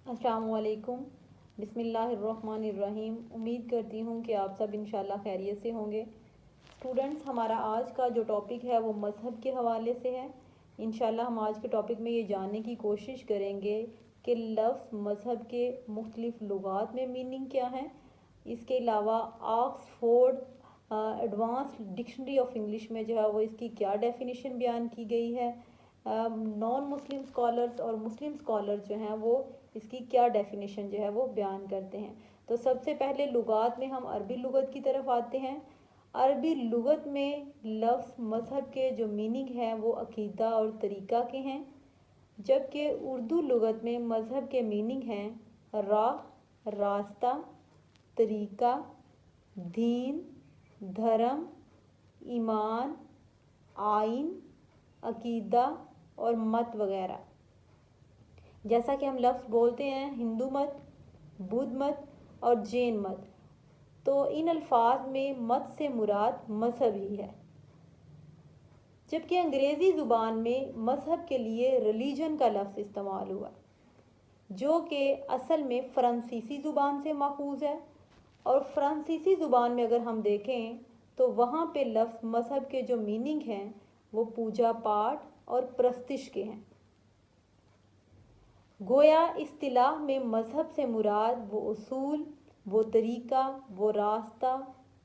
السلام علیکم۔ بسم اللہ الرحمن الرحیم۔ امید کرتی ہوں کہ آپ سب انشاءاللہ خیریت سے ہوں گے۔ اسٹوڈنٹس، ہمارا آج کا جو ٹاپک ہے وہ مذہب کے حوالے سے ہے۔ انشاءاللہ ہم آج کے ٹاپک میں یہ جاننے کی کوشش کریں گے کہ لفظ مذہب کے مختلف لغات میں میننگ کیا ہیں۔ اس کے علاوہ Oxford advanced dictionary of English میں جو ہے وہ اس کی کیا ڈیفینیشن بیان کی گئی ہے۔ نان مسلم اسکالرز اور مسلم اسکالرز جو ہیں وہ اس کی کیا ڈیفینیشن جو ہے وہ بیان کرتے ہیں۔ تو سب سے پہلے لغات میں ہم عربی لغت کی طرف آتے ہیں۔ عربی لغت میں لفظ مذہب کے جو میننگ ہیں وہ عقیدہ اور طریقہ کے ہیں، جبکہ اردو لغت میں مذہب کے میننگ ہیں راہ، راستہ، طریقہ، دین، دھرم، ایمان، آئین، عقیدہ اور مت وغیرہ۔ جیسا کہ ہم لفظ بولتے ہیں ہندو مت، بدھ مت اور جین مت، تو ان الفاظ میں مت سے مراد مذہب ہی ہے، جبکہ انگریزی زبان میں مذہب کے لیے ریلیجن کا لفظ استعمال ہوا، جو کہ اصل میں فرانسیسی زبان سے ماخوذ ہے۔ اور فرانسیسی زبان میں اگر ہم دیکھیں تو وہاں پہ لفظ مذہب کے جو میننگ ہیں وہ پوجا پاٹ اور پرستش کے ہیں۔ گویا اصطلاح میں مذہب سے مراد وہ اصول، وہ طریقہ، وہ راستہ،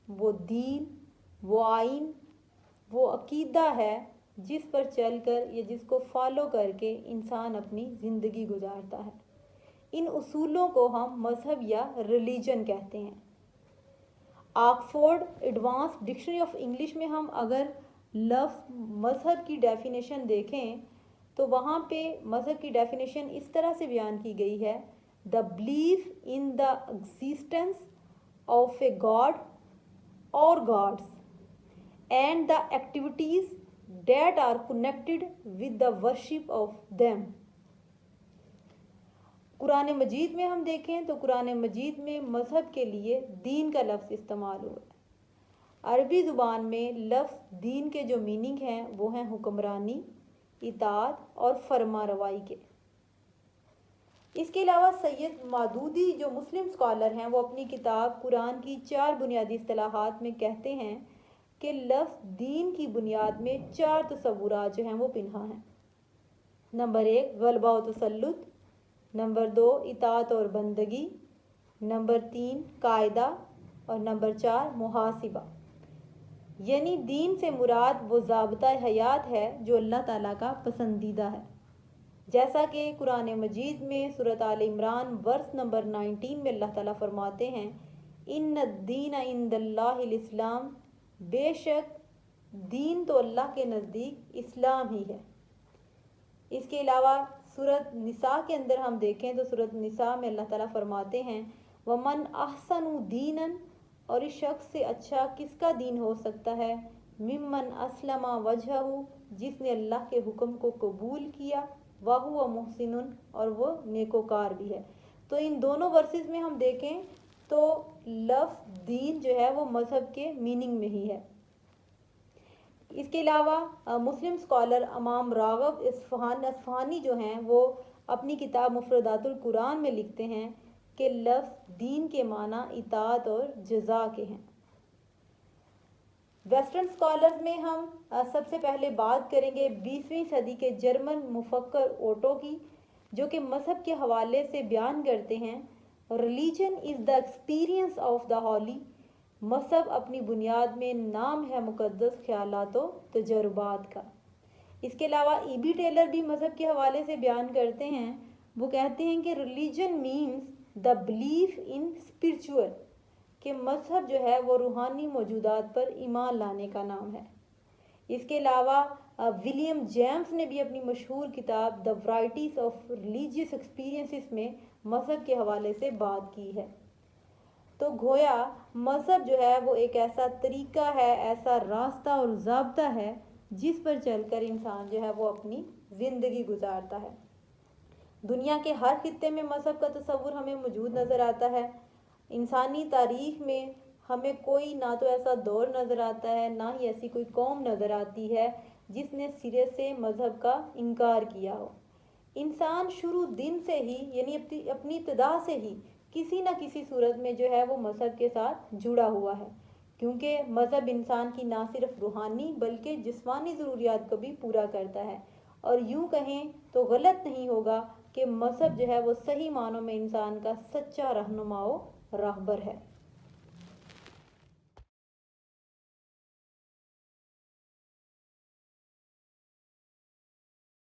وہ دین، وہ آئین، وہ عقیدہ ہے جس پر چل کر یا جس کو فالو کر کے انسان اپنی زندگی گزارتا ہے۔ ان اصولوں کو ہم مذہب یا ریلیجن کہتے ہیں۔ Oxford advanced dictionary of English میں ہم اگر لفظ مذہب کی ڈیفینیشن دیکھیں تو وہاں پہ مذہب کی ڈیفینیشن اس طرح سے بیان کی گئی ہے: the belief in the existence of a god اور gods and the activities that are connected with the worship of them. Quran Majeed میں ہم دیکھیں تو قرآن مجید میں مذہب کے لیے دین کا لفظ استعمال ہوا ہے۔ عربی زبان میں لفظ دین کے جو میننگ ہیں وہ ہیں حکمرانی، اطاعت اور فرما روائی کے۔ اس کے علاوہ سید مودودی جو مسلم اسکالر ہیں وہ اپنی کتاب قرآن کی 4 بنیادی اصطلاحات میں کہتے ہیں کہ لفظ دین کی بنیاد میں 4 تصورات جو ہیں وہ پنہاں ہیں۔ نمبر 1 غلبہ و تسلط، نمبر 2 اطاعت اور بندگی، نمبر 3 قاعدہ اور نمبر 4 محاسبہ۔ یعنی دین سے مراد وہ ضابطہ حیات ہے جو اللہ تعالیٰ کا پسندیدہ ہے، جیسا کہ قرآن مجید میں سورۃ آل عمران ورس نمبر 19 میں اللہ تعالیٰ فرماتے ہیں: ان الدین عند اللہ الاسلام، بے شک دین تو اللہ کے نزدیک اسلام ہی ہے۔ اس کے علاوہ سورۃ نساء کے اندر ہم دیکھیں تو سورۃ نساء میں اللہ تعالیٰ فرماتے ہیں: وَمَنْ أَحْسَنُ دِينًا، اور اس شخص سے اچھا کس کا دین ہو سکتا ہے، ممن اسلم وجہہ، جس نے اللہ کے حکم کو قبول کیا، وَهُوَ مُحْسِنٌ، اور وہ نیکوکار بھی ہے۔ تو ان دونوں ورسز میں ہم دیکھیں تو لفظ دین جو ہے وہ مذہب کے میننگ میں ہی ہے۔ اس کے علاوہ مسلم اسکالر امام راغب اصفہانی جو ہیں وہ اپنی کتاب مفردات القرآن میں لکھتے ہیں کہ لفظ دین کے معنی اطاعت اور جزا کے ہیں۔ ویسٹرن اسکالرز میں ہم سب سے پہلے بات کریں گے 20ویں صدی کے جرمن مفکر اوٹو کی، جو کہ مذہب کے حوالے سے بیان کرتے ہیں: religion is the experience of the holy, مذہب اپنی بنیاد میں نام ہے مقدس خیالات و تجربات کا۔ اس کے علاوہ ای بی ٹیلر بھی مذہب کے حوالے سے بیان کرتے ہیں، وہ کہتے ہیں کہ religion means the belief in spiritual, کہ مذہب جو ہے وہ روحانی موجودات پر ایمان لانے کا نام ہے۔ اس کے علاوہ ولیم جیمز نے بھی اپنی مشہور کتاب دا ورائٹیز آف ریلیجیس ایکسپیرئنسز میں مذہب کے حوالے سے بات کی ہے۔ تو گویا مذہب جو ہے وہ ایک ایسا طریقہ ہے، ایسا راستہ اور ضابطہ ہے جس پر چل کر انسان جو ہے وہ اپنی زندگی گزارتا ہے۔ دنیا کے ہر خطے میں مذہب کا تصور ہمیں موجود نظر آتا ہے۔ انسانی تاریخ میں ہمیں کوئی نہ تو ایسا دور نظر آتا ہے، نہ ہی ایسی کوئی قوم نظر آتی ہے جس نے سرے سے مذہب کا انکار کیا ہو۔ انسان شروع دن سے ہی یعنی اپنی ابتدا سے ہی کسی نہ کسی صورت میں جو ہے وہ مذہب کے ساتھ جڑا ہوا ہے، کیونکہ مذہب انسان کی نہ صرف روحانی بلکہ جسمانی ضروریات کو بھی پورا کرتا ہے، اور یوں کہیں تو غلط نہیں ہوگا کہ مذہب جو ہے وہ صحیح معنوں میں انسان کا سچا رہنما و راہبر ہے۔